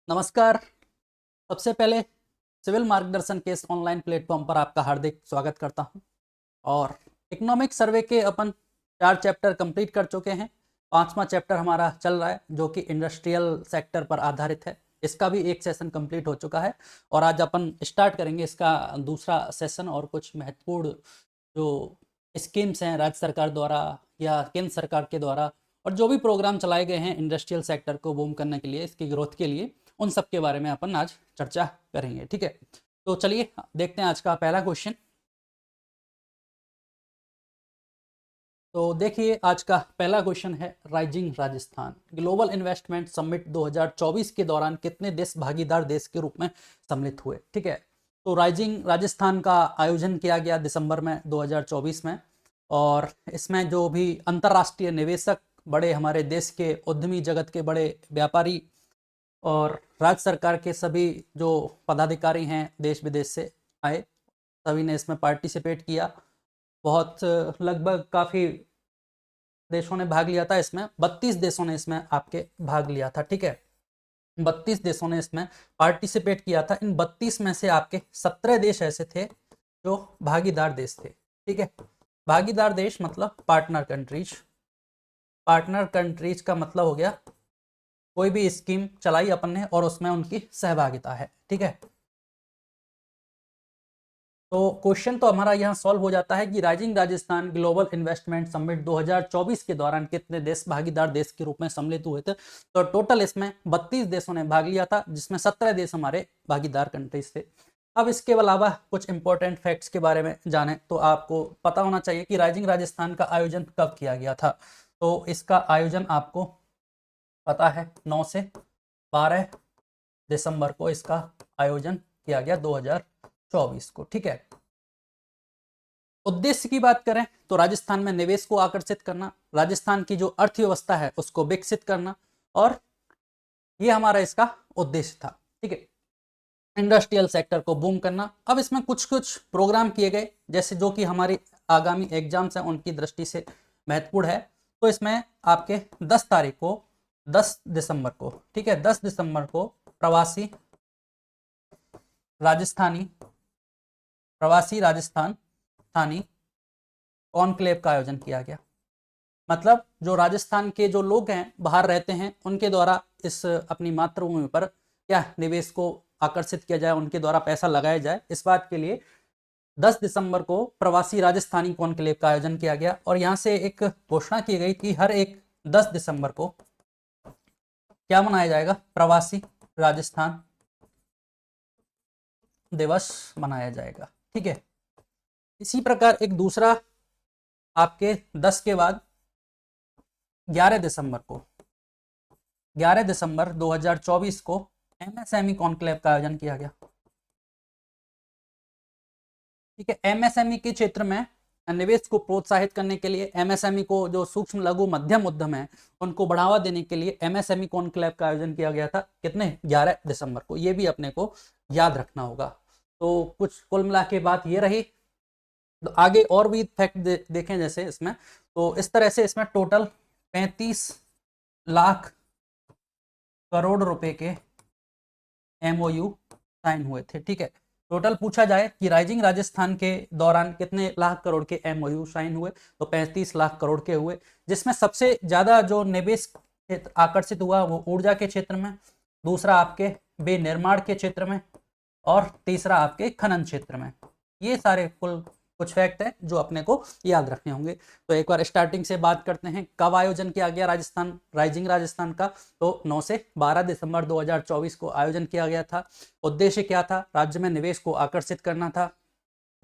नमस्कार। सबसे पहले सिविल मार्गदर्शन के इस ऑनलाइन प्लेटफॉर्म पर आपका हार्दिक स्वागत करता हूं। और इकोनॉमिक सर्वे के अपन 4 चैप्टर कंप्लीट कर चुके हैं। 5वां चैप्टर हमारा चल रहा है जो कि इंडस्ट्रियल सेक्टर पर आधारित है। इसका भी एक सेशन कंप्लीट हो चुका है और आज अपन स्टार्ट करेंगे इसका दूसरा सेशन। और कुछ महत्वपूर्ण जो स्कीम्स हैं राज्य सरकार द्वारा या केंद्र सरकार के द्वारा और जो भी प्रोग्राम चलाए गए हैं इंडस्ट्रियल सेक्टर को बूम करने के लिए, इसकी ग्रोथ के लिए, उन सब के बारे में अपन आज चर्चा करेंगे। ठीक है, तो चलिए देखते हैं आज का पहला क्वेश्चन। तो देखिए आज का पहला क्वेश्चन है, rising Rajasthan global investment summit 2024 के दौरान कितने देश भागीदार देश के रूप में सम्मिलित हुए। ठीक है, तो राइजिंग राजस्थान का आयोजन किया गया दिसंबर में 2024 में। और इसमें जो भी अंतर्राष्ट्रीय निवेशक, बड़े हमारे देश के उद्यमी जगत के बड़े व्यापारी और राज्य सरकार के सभी जो पदाधिकारी हैं देश विदेश से आए, सभी ने इसमें पार्टिसिपेट किया। बहुत लगभग काफ़ी देशों ने भाग लिया था इसमें। 32 देशों ने इसमें आपके भाग लिया था। ठीक है, 32 देशों ने इसमें पार्टिसिपेट किया था। इन 32 में से आपके 17 देश ऐसे थे जो भागीदार देश थे। ठीक है, भागीदार देश मतलब पार्टनर कंट्रीज। पार्टनर कंट्रीज का मतलब हो गया कोई भी स्कीम चलाई अपन ने और उसमें उनकी सहभागिता है। ठीक है, तो क्वेश्चन तो हमारा यहाँ सॉल्व हो जाता है कि rising Rajasthan global investment summit 2024 के दौरान कितने देश भागीदार देश के रूप में सम्मिलित हुए थे। तो टोटल इसमें 32 देशों ने भाग लिया था, जिसमें 17 देश हमारे भागीदार कंट्रीज थे। अब इसके अलावा कुछ इंपॉर्टेंट फैक्ट्स के बारे में जाने तो आपको पता होना चाहिए कि राइजिंग राजस्थान का आयोजन कब किया गया था। तो इसका आयोजन आपको पता है 9 से 12 दिसंबर को इसका आयोजन किया गया 2024 को। ठीक है, उद्देश्य की बात करें तो राजस्थान में निवेश को आकर्षित करना, राजस्थान की जो अर्थव्यवस्था है उसको विकसित करना, और ये हमारा इसका उद्देश्य था। ठीक है, इंडस्ट्रियल सेक्टर को बूम करना। अब इसमें कुछ कुछ प्रोग्राम किए गए जैसे जो कि हमारी आगामी एग्जाम्स हैं उनकी दृष्टि से महत्वपूर्ण है। तो इसमें आपके 10 तारीख को 10 दिसंबर को, ठीक है, 10 दिसंबर को प्रवासी राजस्थानी कॉन्क्लेव का आयोजन किया गया। मतलब जो राजस्थान के जो लोग हैं बाहर रहते हैं उनके द्वारा इस अपनी मातृभूमि पर क्या निवेश को आकर्षित किया जाए, उनके द्वारा पैसा लगाया जाए, इस बात के लिए 10 दिसंबर को प्रवासी राजस्थानी कॉन्क्लेव का आयोजन किया गया। और यहाँ से एक घोषणा की गई कि हर एक 10 दिसंबर को क्या मनाया जाएगा, प्रवासी राजस्थान दिवस मनाया जाएगा। ठीक है, इसी प्रकार एक दूसरा आपके 10 के बाद 11 दिसंबर 2024 को एमएसएमई कॉन्क्लेव का आयोजन किया गया। ठीक है, एमएसएमई के क्षेत्र में निवेश को प्रोत्साहित करने के लिए, एमएसएमई को जो सूक्ष्म लघु मध्यम उद्यम है उनको बढ़ावा देने के लिए एमएसएमई कॉन्क्लेव का आयोजन किया गया था। कितने, 11 दिसंबर को। ये भी अपने को याद रखना होगा। तो कुछ कुल मिला के बात ये रही। तो आगे और भी फैक्ट देखें जैसे इसमें, तो इस तरह से इसमें टोटल 35 लाख करोड़ रुपए के एमओयू साइन हुए थे। ठीक है, टोटल पूछा जाए कि राइजिंग राजस्थान के दौरान कितने लाख करोड़ के एमओयू साइन हुए, तो 35 लाख करोड़ के हुए, जिसमें सबसे ज्यादा जो निवेश आकर्षित हुआ वो ऊर्जा के क्षेत्र में, दूसरा आपके विनिर्माण के क्षेत्र में, और तीसरा आपके खनन क्षेत्र में। ये सारे कुल कुछ फैक्ट है जो अपने को याद रखने होंगे। तो एक बार स्टार्टिंग से बात करते हैं, कब आयोजन किया गया राइजिंग राजस्थान का। तो 9 से 12 दिसंबर 2024 को आयोजन किया गया था। उद्देश्य क्या था, राज्य में निवेश को आकर्षित करना था।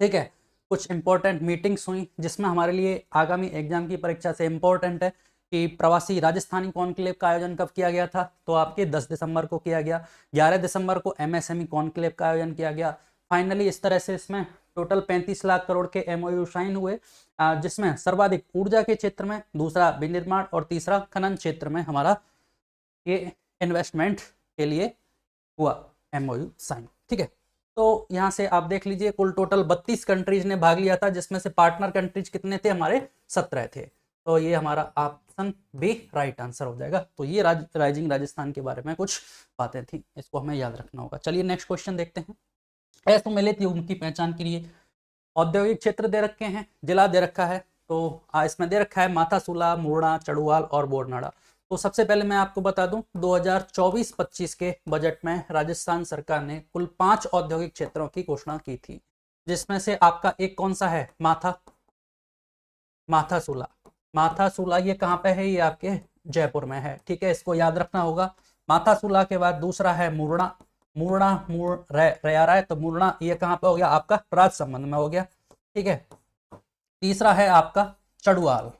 ठीक है, कुछ इंपॉर्टेंट मीटिंग्स हुई जिसमें हमारे लिए आगामी एग्जाम की परीक्षा से इंपॉर्टेंट है कि प्रवासी राजस्थानी कॉन्क्लेव का आयोजन कब किया गया था, तो आपके 10 दिसंबर को किया गया। 11 दिसंबर को एमएसएमई कॉन्क्लेव का आयोजन किया गया। फाइनली इस तरह से इसमें टोटल 35 लाख करोड़ के एमओयू साइन हुए, जिसमें सर्वाधिक ऊर्जा के क्षेत्र में, दूसरा विनिर्माण और तीसरा खनन क्षेत्र में हमारा ये इन्वेस्टमेंट के लिए हुआ एमओयू साइन। ठीक है, तो यहाँ से आप देख लीजिए कुल टोटल 32 कंट्रीज ने भाग लिया था, जिसमें से पार्टनर कंट्रीज कितने थे हमारे, 17 थे। तो ये हमारा ऑप्शन बी राइट आंसर हो जाएगा। तो ये राइजिंग राजस्थान के बारे में कुछ बातें थी, इसको हमें याद रखना होगा। चलिए नेक्स्ट क्वेश्चन देखते हैं। असम्मिलित युग्म की पहचान के लिए औद्योगिक क्षेत्र दे रखे हैं, जिला दे रखा है। तो इसमें दे रखा है माथासूला, मुरना, चड़ुवाल और बोरनाड़ा। तो सबसे पहले मैं आपको बता दूं 2024-25 के बजट में राजस्थान सरकार ने कुल 5 औद्योगिक क्षेत्रों की घोषणा की थी, जिसमें से आपका एक कौन सा है, माथासूला। माथासूला ये कहाँ पे है, ये आपके जयपुर में है, ठीक है, इसको याद रखना होगा। माथासूला के बाद दूसरा है मुरना, रयारा है, तो मुरना ये कहाँ पे हो गया, आपका राजसमंद में हो गया, ठीक है। तीसरा है आपका चड़ुवाल।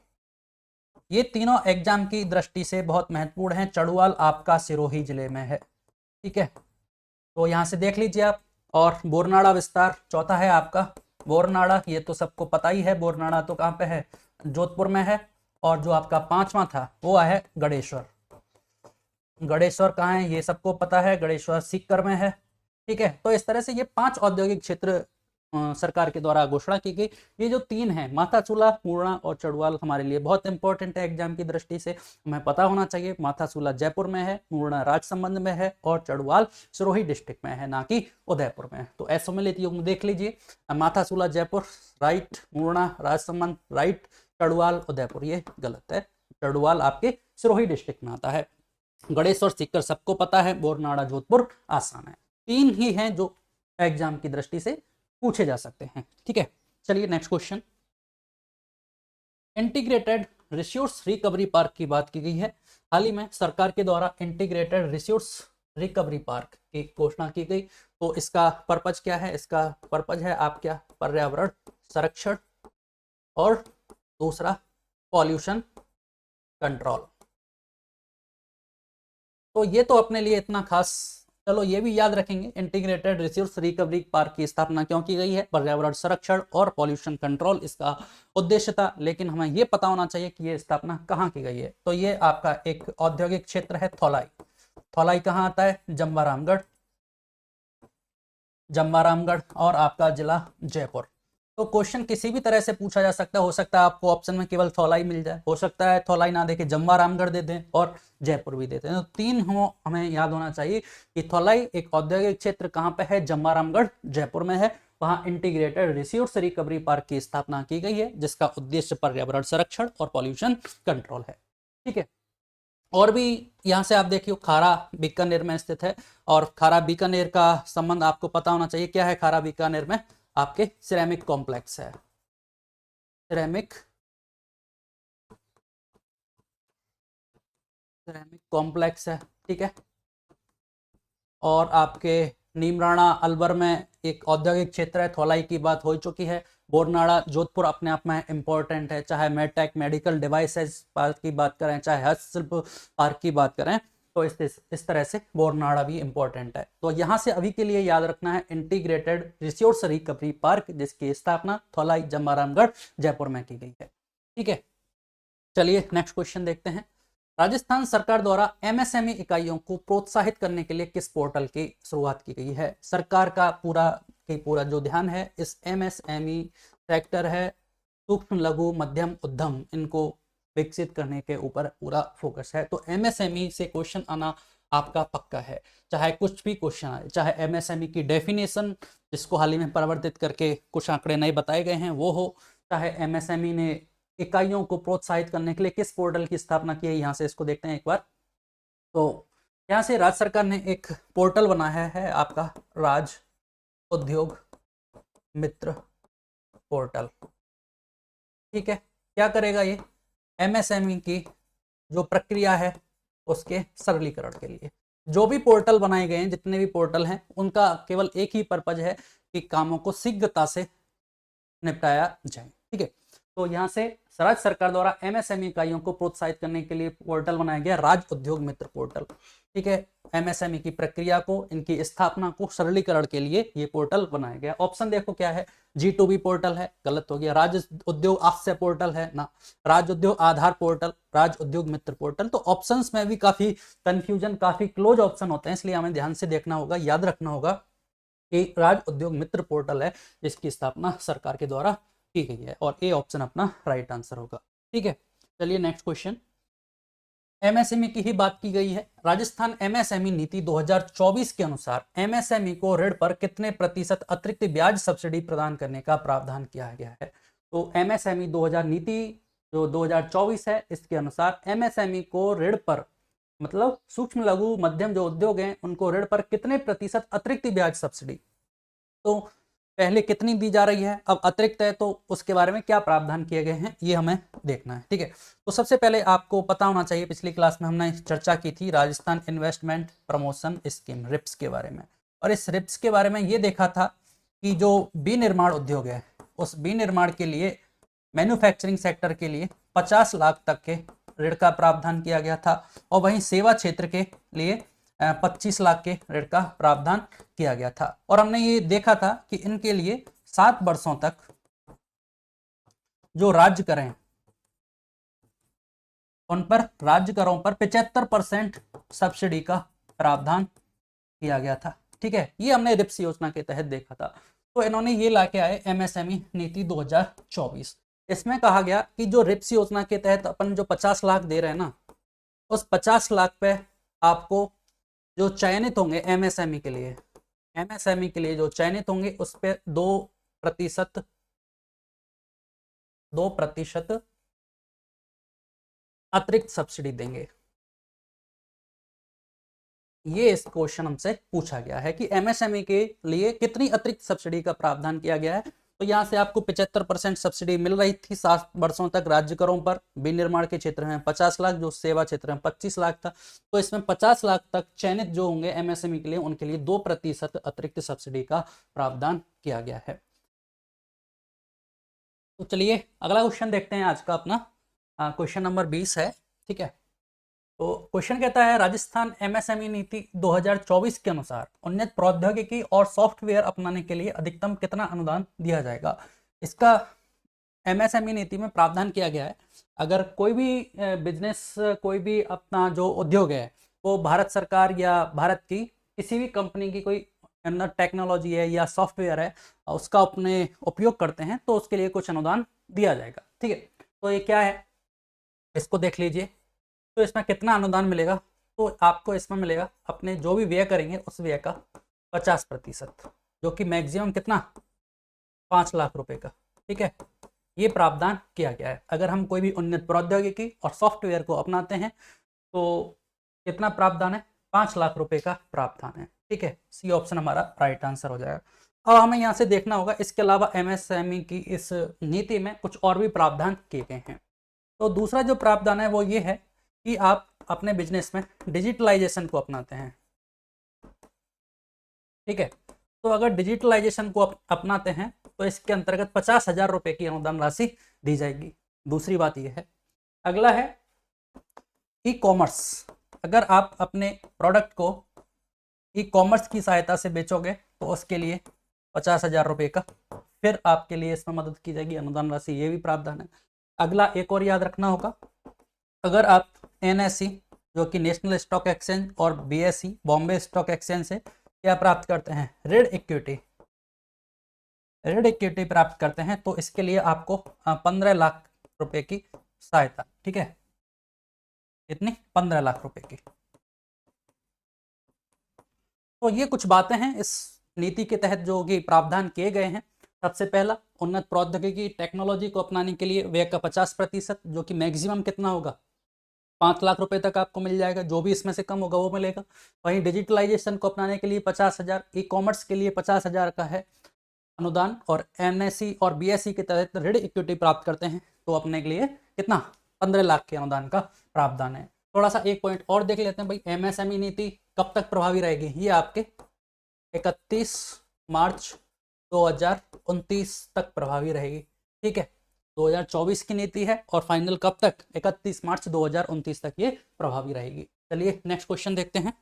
ये तीनों एग्जाम की दृष्टि से बहुत महत्वपूर्ण है। चड़ुवाल आपका सिरोही जिले में है, ठीक है, तो यहां से देख लीजिए आप। और बोरनाड़ा विस्तार चौथा है आपका बोरनाड़ा, ये तो सबको पता ही है, बोरनाड़ा तो कहाँ पे है, जोधपुर में है। और जो आपका पांचवा था वो है गणेश्वर। गणेश्वर कहाँ है, ये सबको पता है, गणेश्वर सीकर में है, ठीक है। तो इस तरह से ये 5 औद्योगिक क्षेत्र सरकार के द्वारा घोषणा की गई। ये जो 3 है, माथासूला, मुरना और चड़ुवाल, हमारे लिए बहुत इंपॉर्टेंट है एग्जाम की दृष्टि से, हमें पता होना चाहिए। माथासूला जयपुर में है, मुरना राजसमंद में है और चड़ुवाल सिरोही डिस्ट्रिक्ट में है, ना कि उदयपुर में है। तो असम्मिलित युग्म देख लीजिए, माथासूला जयपुर राइट, मुरना राजसमंद राइट, चड़ुवाल उदयपुर ये गलत है, चड़ुवाल आपके सिरोही डिस्ट्रिक्ट में आता है। गणेश्वर सीकर सबको पता है, बोरनाड़ा जोधपुर आसाम है। 3 ही हैं जो एग्जाम की दृष्टि से पूछे जा सकते हैं, ठीक है। चलिए next question. Integrated resource recovery park की बात की गई है। हाल ही में सरकार के द्वारा इंटीग्रेटेड रिसोर्स रिकवरी पार्क की घोषणा की गई। तो इसका पर्पज क्या है, इसका पर्पज है आप क्या, पर्यावरण संरक्षण और दूसरा पॉल्यूशन कंट्रोल। तो ये तो अपने लिए इतना खास, चलो ये भी याद रखेंगे, इंटीग्रेटेड रिसोर्स रिकवरी पार्क की स्थापना क्यों की गई है, पर्यावरण संरक्षण और पॉल्यूशन कंट्रोल इसका उद्देश्य था। लेकिन हमें ये पता होना चाहिए कि ये स्थापना कहाँ की गई है। तो ये आपका एक औद्योगिक क्षेत्र है थौलाई। थौलाई कहाँ आता है, जम्बारामगढ़ और आपका जिला जयपुर। तो क्वेश्चन किसी भी तरह से पूछा जा सकता है, हो सकता है आपको ऑप्शन में केवल थौलाई मिल जाए, हो सकता है थौलाई ना देके जम्बारामगढ़ दे दें और जयपुर भी देते हैं। तो 3 हमें याद होना चाहिए कि थौलाई एक औद्योगिक क्षेत्र कहाँ पे है, जम्बारामगढ़ जयपुर में है। वहां इंटीग्रेटेड रिसोर्स रिकवरी पार्क की स्थापना की गई है, जिसका उद्देश्य पर्यावरण संरक्षण और पॉल्यूशन कंट्रोल है, ठीक है। और भी यहाँ से आप देखिए, खारा बीकानेर में स्थित है और खारा बीकानेर का संबंध आपको पता होना चाहिए। क्या है खारा बीकानेर में, आपके सिरेमिक कॉम्प्लेक्स है, सिरेमिक कॉम्प्लेक्स है, ठीक है। और आपके नीमराणा अलवर में एक औद्योगिक क्षेत्र है, थौलाई की बात हो चुकी है। बोरनाड़ा जोधपुर अपने आप में इंपॉर्टेंट है, चाहे मेडटेक मेडिकल डिवाइसेस पार्क की बात करें, चाहे हस्तशिल्प पार्क की बात करें, तो इस तरह से बोरनाड़ा भी इंपॉर्टेंट है। तो यहाँ से अभी के लिए याद रखना है इंटीग्रेटेड रिसोर्स रिकवरी पार्क, जिसकी स्थापना थौलाई जम्बारामगढ़ जयपुर में की गई है, ठीक है। चलिए नेक्स्ट क्वेश्चन देखते हैं। राजस्थान सरकार द्वारा एमएसएमई इकाइयों को प्रोत्साहित करने के लिए किस पोर्टल की शुरुआत की गई है। सरकार का पूरा जो ध्यान है इस एमएसएमई सेक्टर है, सूक्ष्म लघु मध्यम उद्यम, इनको विकसित करने के ऊपर पूरा फोकस है। तो एमएसएमई से क्वेश्चन आना आपका पक्का है, चाहे कुछ भी क्वेश्चन आए, चाहे एमएसएमई की डेफिनेशन जिसको हाल ही में परिवर्तित करके कुछ आंकड़े नए बताए गए हैं वो हो, चाहे एमएसएमई ने इकाइयों को प्रोत्साहित करने के लिए किस पोर्टल की स्थापना की है। यहाँ से इसको देखते हैं एक बार। तो यहाँ से राज्य सरकार ने एक पोर्टल बनाया है आपका राज उद्योग मित्र पोर्टल, ठीक है। क्या करेगा ये, एमएसएमई की जो प्रक्रिया है उसके सरलीकरण के लिए जो भी पोर्टल बनाए गए हैं, जितने भी पोर्टल हैं, उनका केवल एक ही पर्पज है कि कामों को शीघ्रता से निपटाया जाए, ठीक है। तो यहाँ से राज्य सरकार द्वारा एमएसएमई इकाइयों को प्रोत्साहित करने के लिए पोर्टल बनाया गया राज उद्योग मित्र पोर्टल, ठीक है। एमएसएमई की प्रक्रिया को, इनकी स्थापना को सरलीकरण के लिए ये पोर्टल बनाया गया। ऑप्शन देखो क्या है, G2B पोर्टल है, गलत हो गया। राज्य उद्योग आश्रय पोर्टल है ना, राज्य उद्योग आधार पोर्टल, राज्य उद्योग मित्र पोर्टल। तो ऑप्शंस में भी काफी कंफ्यूजन, काफी क्लोज ऑप्शन होते हैं, इसलिए हमें ध्यान से देखना होगा, याद रखना होगा कि राज्य उद्योग मित्र पोर्टल है जिसकी स्थापना सरकार के द्वारा की गई है और ए ऑप्शन अपना राइट आंसर होगा, ठीक है। चलिए नेक्स्ट क्वेश्चन, एमएसएमई की ही बात की गई है। राजस्थान एमएसएमई नीति 2024 के अनुसार एमएसएमई को ऋण पर कितने प्रतिशत अतिरिक्त ब्याज सब्सिडी प्रदान करने का प्रावधान किया गया है। तो एमएसएमई 2000 नीति जो 2024 है, इसके अनुसार एमएसएमई को ऋण पर, मतलब सूक्ष्म लघु मध्यम जो उद्योग हैं उनको ऋण पर कितने प्रतिशत अतिरिक्त ब्याज सब्सिडी, तो पहले कितनी दी जा रही है, अब अतिरिक्त है तो उसके बारे में क्या प्रावधान किए गए हैं ये हमें देखना है। ठीक है, तो सबसे पहले आपको पता होना चाहिए, पिछली क्लास में हमने चर्चा की थी Rajasthan investment promotion scheme RIPS के बारे में, और इस रिप्स के बारे में ये देखा था कि जो विनिर्माण उद्योग है उस विनिर्माण के लिए, मैन्युफैक्चरिंग सेक्टर के लिए 50 लाख तक के ऋण का प्रावधान किया गया था, और वहीं सेवा क्षेत्र के लिए 25 लाख के ऋण का प्रावधान किया गया था। और हमने ये देखा था कि इनके लिए 7 वर्षों तक जो राज्य कर हैं उन पर राज्य करों पर 75% सब्सिडी का प्रावधान किया गया था। ठीक है, ये हमने रिप्स योजना के तहत देखा था। तो इन्होंने ये लाके आए एमएसएमई नीति 2024। इसमें कहा गया कि जो रिप्स योजना के तहत अपन जो 50 लाख दे रहे हैं ना, उस 50 लाख पे आपको जो चयनित होंगे एमएसएमई के लिए, एमएसएमई के लिए जो चयनित होंगे उस पर 2% अतिरिक्त सब्सिडी देंगे। ये इस क्वेश्चन हमसे पूछा गया है कि एमएसएमई के लिए कितनी अतिरिक्त सब्सिडी का प्रावधान किया गया है। तो यहाँ से आपको 75% सब्सिडी मिल रही थी 7 वर्षों तक राज्य करों पर, विनिर्माण के क्षेत्र में 50 लाख, जो सेवा क्षेत्र में 25 लाख था। तो इसमें 50 लाख तक चयनित जो होंगे एमएसएमई के लिए, उनके लिए 2% अतिरिक्त सब्सिडी का प्रावधान किया गया है। तो चलिए अगला क्वेश्चन देखते हैं आज का अपना, क्वेश्चन नंबर 20 है। ठीक है, तो क्वेश्चन कहता है राजस्थान एमएसएमई नीति 2024 के अनुसार उन्नत प्रौद्योगिकी और सॉफ्टवेयर अपनाने के लिए अधिकतम कितना अनुदान दिया जाएगा। इसका एमएसएमई नीति में प्रावधान किया गया है, अगर कोई भी बिजनेस, कोई भी अपना जो उद्योग है वो भारत सरकार या भारत की किसी भी कंपनी की कोई टेक्नोलॉजी है या सॉफ्टवेयर है उसका अपने उपयोग करते हैं तो उसके लिए कुछ अनुदान दिया जाएगा। ठीक है, तो ये क्या है इसको देख लीजिए। तो इसमें कितना अनुदान मिलेगा, तो आपको इसमें मिलेगा अपने जो भी व्यय करेंगे उस व्यय का 50%, जो कि मैक्सिमम कितना 5 लाख रुपए का। ठीक है, ये प्रावधान किया गया है। अगर हम कोई भी उन्नत प्रौद्योगिकी और सॉफ्टवेयर को अपनाते हैं तो कितना प्रावधान है, 5 लाख रुपए का प्रावधान है। ठीक है, सी ऑप्शन हमारा राइट आंसर हो जाएगा। अब हमें यहाँ से देखना होगा इसके अलावा एमएसएमई की इस नीति में कुछ और भी प्रावधान किए गए हैं। तो दूसरा जो प्रावधान है वो ये है कि आप अपने बिजनेस में डिजिटलाइजेशन को अपनाते हैं। ठीक है, तो अगर डिजिटलाइजेशन को अपनाते हैं तो इसके अंतर्गत 50,000 रुपए की अनुदान राशि दी जाएगी। दूसरी बात यह है, अगला है ई कॉमर्स। अगर आप अपने प्रोडक्ट को ई कॉमर्स की सहायता से बेचोगे तो उसके लिए 50,000 रुपए का फिर आपके लिए इसमें मदद की जाएगी अनुदान राशि, ये भी प्रावधान है। अगला एक और याद रखना होगा, अगर आप एनएसई जो कि नेशनल स्टॉक एक्सचेंज और बीएसई बॉम्बे स्टॉक एक्सचेंज से क्या प्राप्त करते हैं, ऋण इक्विटी प्राप्त करते हैं तो इसके लिए आपको 15 लाख रुपए की सहायता। ठीक है, इतनी 15 लाख रुपए की। तो ये कुछ बातें हैं इस नीति के तहत जो कि प्रावधान किए गए हैं। सबसे पहला, उन्नत प्रौद्योगिकी टेक्नोलॉजी को अपनाने के लिए व्यय का 50%, जो कि मैक्सिमम कितना होगा 5 लाख रुपए तक आपको मिल जाएगा, जो भी इसमें से कम होगा वो मिलेगा। वहीं डिजिटलाइजेशन को अपनाने के लिए 50,000, ई कॉमर्स के लिए 50,000 का है अनुदान, और एनएसई और बीएसई के तहत ऋण इक्विटी प्राप्त करते हैं तो अपने के लिए कितना 15 लाख के अनुदान का प्रावधान है। थोड़ा सा एक पॉइंट और देख लेते हैं भाई, एमएसएमई नीति कब तक प्रभावी रहेगी, ये आपके 31 मार्च 2029 तक प्रभावी रहेगी। ठीक है, 2024 की नीति है और फाइनल कब तक, 31 मार्च 2029 तक ये प्रभावी रहेगी। चलिए नेक्स्ट क्वेश्चन देखते हैं।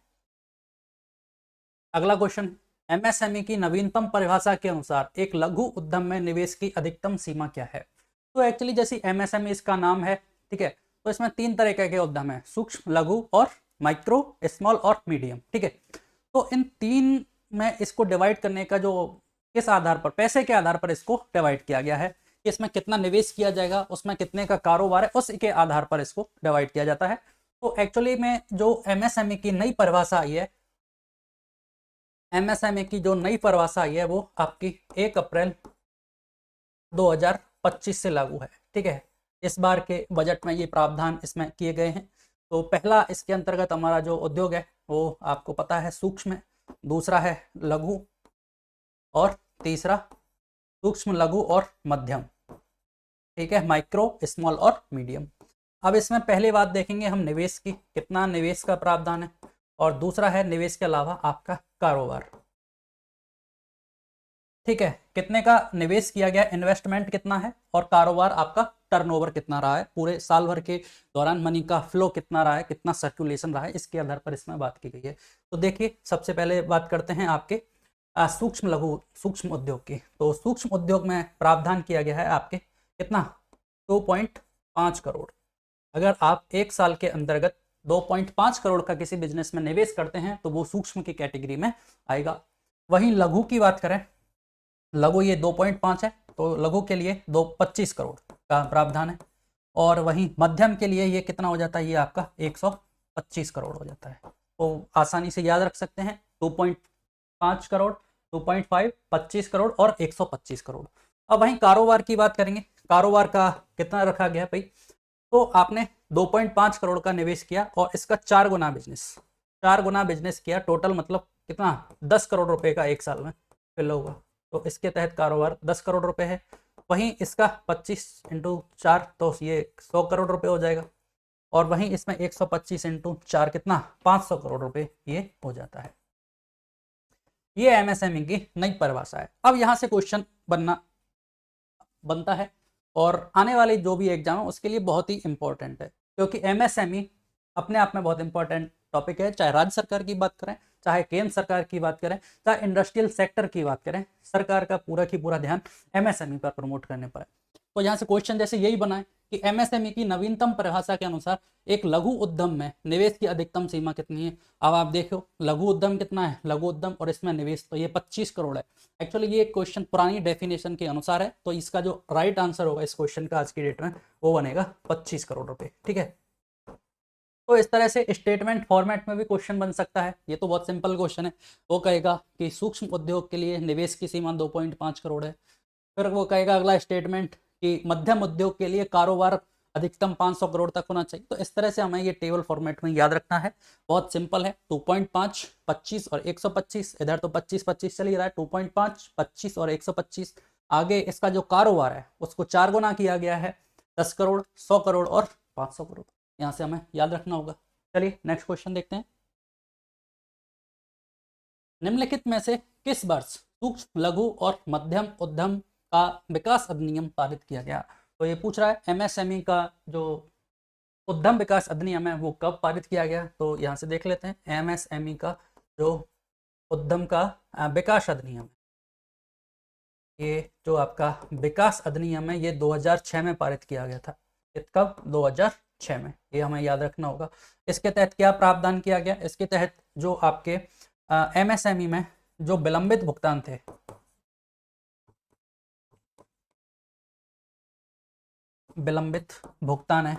अगला क्वेश्चन, एमएसएमई की नवीनतम परिभाषा के अनुसार एक लघु उद्यम में निवेश की अधिकतम सीमा क्या है। तो एक्चुअली जैसे एमएसएमई इसका नाम है, ठीक है, तो इसमें 3 तरह के उद्यम है, सूक्ष्म, लघु और माइक्रो, स्मॉल और मीडियम। ठीक है, तो इन 3 में इसको डिवाइड करने का जो किस आधार पर, पैसे के आधार पर इसको डिवाइड किया गया है कि इसमें कितना निवेश किया जाएगा, उसमें कितने का कारोबार है, उसके आधार पर इसको डिवाइड किया जाता है। तो एक्चुअली में जो एमएसएमई की नई परिभाषा आई है, एमएसएमई की जो नई परिभाषा आई है वो आपकी 1 अप्रैल 2025 से लागू है। ठीक है, इस बार के बजट में ये प्रावधान इसमें किए गए हैं। तो पहला इसके अंतर्गत हमारा जो उद्योग है वो आपको पता है सूक्ष्म है, दूसरा है लघु, और तीसरा सूक्ष्म लघु और मध्यम। ठीक है, माइक्रो, स्मॉल और मीडियम। अब इसमें पहली बात देखेंगे हम निवेश की, कितना निवेश का प्रावधान है, और दूसरा है निवेश के अलावा आपका कारोबार। ठीक है, कितने का निवेश किया गया, इन्वेस्टमेंट कितना है, और कारोबार आपका टर्नओवर कितना रहा है, पूरे साल भर के दौरान मनी का फ्लो कितना रहा है, कितना सर्कुलेशन रहा है, इसके आधार पर इसमें बात की गई है। तो देखिए, सबसे पहले बात करते हैं आपके सूक्ष्म लघु सूक्ष्म उद्योग की। तो सूक्ष्म उद्योग में प्रावधान किया गया है आपके कितना, 2.5 करोड़। अगर आप एक साल के अंतर्गत 2.5 करोड़ का किसी बिजनेस में निवेश करते हैं तो वो सूक्ष्म की कैटेगरी में आएगा। वहीं लघु की बात करें, लघु ये 2.5 है, तो लघु के लिए 25 करोड़ का प्रावधान है। और वहीं मध्यम के लिए ये कितना हो जाता है, ये आपका 125 करोड़ हो जाता है। तो आसानी से याद रख सकते हैं, 2.5 करोड़, 2.5, 25 करोड़ और 125 करोड़। अब वहीं कारोबार की बात करेंगे, कारोबार का कितना रखा गया भाई, तो आपने 2.5 करोड़ का निवेश किया और इसका 4 गुना बिजनेस किया, टोटल मतलब कितना, 10 करोड़ रुपए का एक साल में फिल होगा। तो इसके तहत कारोबार 10 करोड़ रुपए है। वहीं इसका 25 इंटू 4 तो ये 100 करोड़ रुपए हो जाएगा, और वहीं इसमें 125 इंटू 4 कितना, 500 करोड़ रुपए ये हो जाता है। ये एमएसएमई की नई परिभाषा है। अब यहाँ से क्वेश्चन बनता है, और आने वाले जो भी एग्जाम है उसके लिए बहुत ही इंपॉर्टेंट है, क्योंकि एमएसएमई अपने आप में बहुत इंपॉर्टेंट टॉपिक है। चाहे राज्य सरकार की बात करें, चाहे केंद्र सरकार की बात करें, चाहे इंडस्ट्रियल सेक्टर की बात करें, सरकार का पूरा की पूरा ध्यान एमएसएमई पर प्रमोट करने पर है। तो यहाँ से क्वेश्चन जैसे यही बना है कि एमएसएमई की नवीनतम परिभाषा के अनुसार एक लघु उद्यम में निवेश की अधिकतम सीमा कितनी है। अब आप देखो लघु उद्यम कितना है, लघु उद्यम और इसमें निवेश तो ये 25 करोड़ है। एक्चुअली ये क्वेश्चन पुरानी डेफिनेशन के अनुसार है, तो इसका जो राइट आंसर होगा इस क्वेश्चन का आज की डेट में वो बनेगा 25 करोड़ रुपए। ठीक है, तो इस तरह से स्टेटमेंट फॉर्मेट में भी क्वेश्चन बन सकता है। ये तो बहुत सिंपल क्वेश्चन है। वो कहेगा कि सूक्ष्म उद्योग के लिए निवेश की सीमा 2.5 करोड़ है। फिर वो कहेगा अगला स्टेटमेंट कि मध्यम उद्योग के लिए कारोबार अधिकतम 500 करोड़ तक होना चाहिए। तो इस तरह से हमें ये टेबल फॉर्मेट में याद रखना है, बहुत सिंपल है। 2.5, 25 और 125, इधर तो 25 चल ही रहा है, 2.5, 25 और 125। आगे इसका जो कारोबार है उसको 4 गुना किया गया है, 10 करोड़, 100 करोड़ और 500 करोड़। यहाँ से हमें याद रखना होगा। चलिए नेक्स्ट क्वेश्चन देखते हैं। निम्नलिखित में से किस वर्ष सूक्ष्म लघु और मध्यम उद्यम का विकास अधिनियम पारित किया गया। तो ये पूछ रहा है एमएसएमई का जो उद्यम विकास अधिनियम है वो कब पारित किया गया। तो यहाँ से देख लेते हैं, एमएसएमई का जो उद्यम का विकास अधिनियम है, ये जो आपका विकास अधिनियम है ये 2006 में पारित किया गया था। कब, 2006 में। ये हमें याद रखना होगा। इसके तहत क्या प्रावधान किया गया, इसके तहत जो आपके एमएसएमई में जो विलंबित भुगतान थे, विलंबित भुगतान है,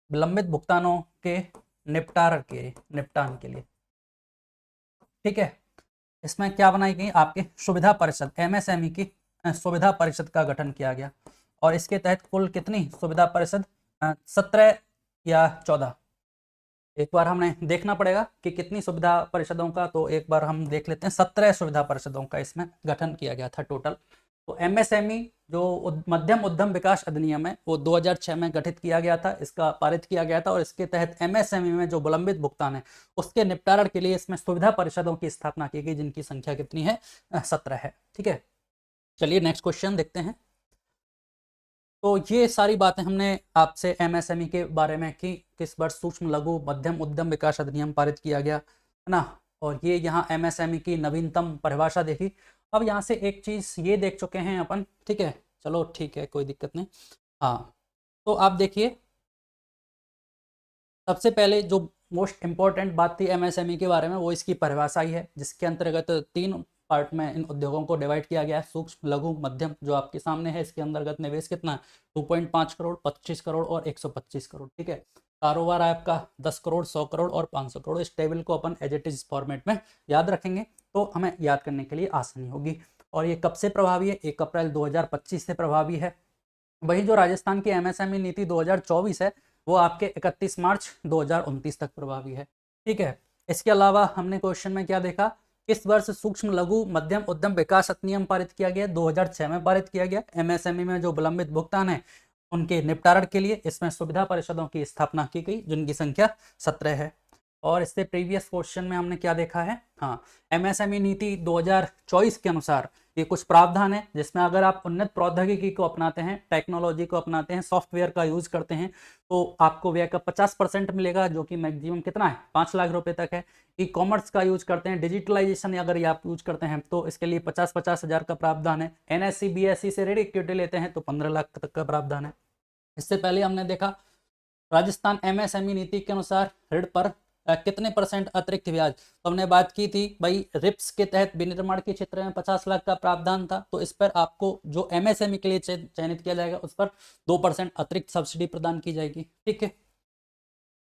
विलंबित भुगतानों के निपटान के लिए, ठीक है, इसमें क्या बनाई गई, आपकी सुविधा परिषद, एमएसएमई की सुविधा परिषद का गठन किया गया। और इसके तहत कुल कितनी सुविधा परिषद, 17 या 14, एक बार हमने देखना पड़ेगा कि कितनी सुविधा परिषदों का, तो एक बार हम देख लेते हैं। 17 सुविधा परिषदों का इसमें गठन किया गया था टोटल। तो एमएसएमई जो मध्यम उद्यम विकास अधिनियम है वो 2006 में गठित किया गया था, इसका पारित किया गया था। और इसके तहत एमएसएमई में जो विलंबित भुगतान है उसके निपटारण के लिए इसमें सुविधा परिषदों की स्थापना की गई, जिनकी संख्या कितनी है, 17 है। ठीक है, चलिए नेक्स्ट क्वेश्चन देखते हैं। तो ये सारी बातें हमने आपसे एमएसएमई के बारे में की, किस वर्ष सूक्ष्म लघु मध्यम उद्यम विकास अधिनियम पारित किया गया, है ना। और ये यहाँ एमएसएमई की नवीनतम परिभाषा देखी। अब यहाँ से एक चीज़ ये देख चुके हैं अपन, ठीक है, चलो ठीक है, कोई दिक्कत नहीं। हाँ, तो आप देखिए, सबसे पहले जो मोस्ट इम्पॉर्टेंट बात थी एमएसएमई के बारे में वो इसकी परिभाषा ही है, जिसके अंतर्गत 3 पार्ट में इन उद्योगों को डिवाइड किया गया है। सूक्ष्म लघु मध्यम जो आपके सामने है, इसके अंतर्गत निवेश कितना है, 2.5 करोड़, 25 करोड़ और 125 करोड़। ठीक है, कारोबार आपका 10 करोड़, 100 करोड़ और 500 करोड़। इस टेबल को अपन एज इट इज फॉर्मेट में याद रखेंगे तो हमें याद करने के लिए आसानी होगी। और ये कब से प्रभावी है, 1 अप्रैल 2025 से प्रभावी है। वही जो राजस्थान की एमएसएमई नीति 2024 है वो आपके 31 मार्च 2029 तक प्रभावी है। ठीक है, इसके अलावा हमने क्वेश्चन में क्या देखा, किस वर्ष सूक्ष्म लघु मध्यम उद्यम विकास अधिनियम पारित किया गया, 2006 में पारित किया गया। एमएसएमई में जो विलंबित भुगतान है उनके निपटारण के लिए इसमें सुविधा परिषदों की स्थापना की गई जिनकी संख्या 17 है। और इससे प्रीवियस क्वेश्चन में हमने क्या देखा है, हाँ, एमएसएमई नीति 2024 के अनुसार ये कुछ प्रावधान है जिसमें अगर आप उन्नत प्रौद्योगिकी को अपनाते हैं, टेक्नोलॉजी को अपनाते हैं, सॉफ्टवेयर का यूज करते हैं तो आपको व्यय का 50% मिलेगा, जो कि मैक्सिमम कितना है, 5 लाख रुपए तक है। ई कॉमर्स का यूज करते हैं, डिजिटलाइजेशन अगर ये आप यूज करते हैं तो इसके लिए 50-50 हज़ार का प्रावधान है। एनएससी बीएससी से ऋण इक्विटी लेते हैं तो 15 लाख तक का प्रावधान है। इससे पहले हमने देखा राजस्थान एमएसएमई नीति के अनुसार ऋण पर कितने परसेंट अतिरिक्त ब्याज, तो हमने बात की थी भाई रिप्स के तहत विनिर्माण के क्षेत्र में 50 लाख का प्रावधान था, तो इस पर आपको जो एमएसएमई के लिए चयनित किया जाएगा उस पर 2% अतिरिक्त सब्सिडी प्रदान की जाएगी। ठीक है,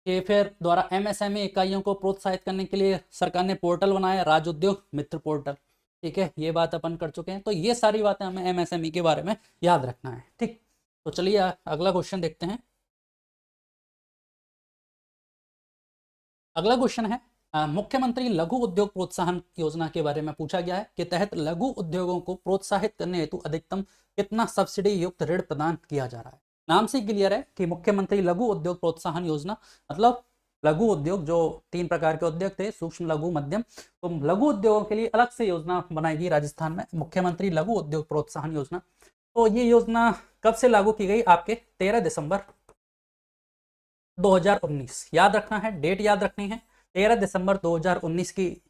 ये फिर द्वारा एमएसएमई इकाइयों को प्रोत्साहित करने के लिए सरकार ने पोर्टल बनाया, राज्य उद्योग मित्र पोर्टल। ठीक है, ये बात अपन कर चुके हैं, तो ये सारी बातें हमें एमएसएमई के बारे में याद रखना है। ठीक, तो चलिए अगला क्वेश्चन देखते हैं। अगला क्वेश्चन है मुख्यमंत्री लघु उद्योग प्रोत्साहन योजना के बारे में पूछा गया है कि तहत लघु उद्योगों को प्रोत्साहित करने हेतु अधिकतम कितना सब्सिडी युक्त ऋण प्रदान किया जा रहा है। नाम से क्लियर है कि मुख्यमंत्री लघु उद्योग प्रोत्साहन योजना मतलब लघु उद्योग, जो 3 प्रकार के उद्योग थे, सूक्ष्म लघु मध्यम, तो लघु उद्योगों के लिए अलग से योजना बनाएगी राजस्थान में, मुख्यमंत्री लघु उद्योग प्रोत्साहन योजना। तो ये योजना कब से लागू की गई, आपके 13 दिसंबर 2019, याद रखना है, डेट याद रखनी है, 13 दिसंबर 2019 की